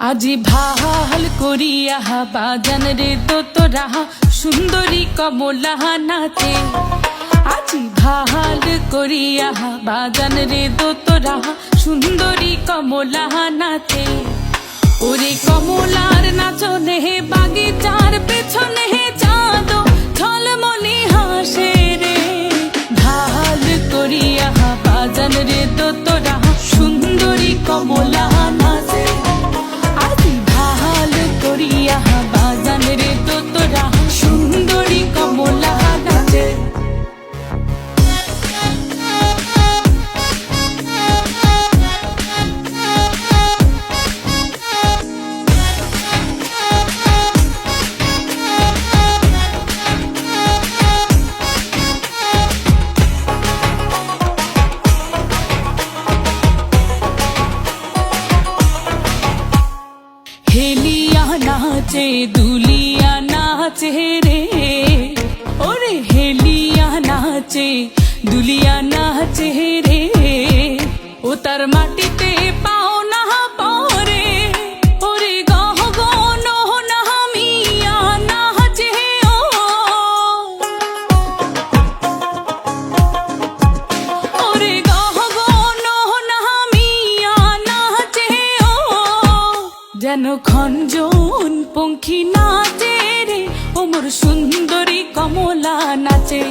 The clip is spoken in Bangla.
আজি ভাল করিয়া বাজান রে তোরা সুন্দরী কমলা নাচে। আজি ভাল করিয়া বাজান রে তোরা সুন্দরী কমলা নাচে। ওরে কমলার নাচনে বাগিচার পেছনে চাঁদ ঝলমলি হাসে রে। ভাল করিয়া বাজান রে তোরা সুন্দরী কমলা নাচে। আজি ভাল করিয়া বাজান রে তোরা সুন্দরী কমলা নাচে। হেলিয়া নাচে দুলিয়া নাচে রে। ওরে হেলিয়া নাচে দুলিয়া নাচে রে। ও তার মাটিতে পাও না পরে। ওরে গহ গন নামিয়া নাচে ও। ওরে গহ গন নামিয়া নাচে ও। যেন খঞ্জন পঙ্খী নাচে রে। ও মোর সুন্দরী কমলা নাচে।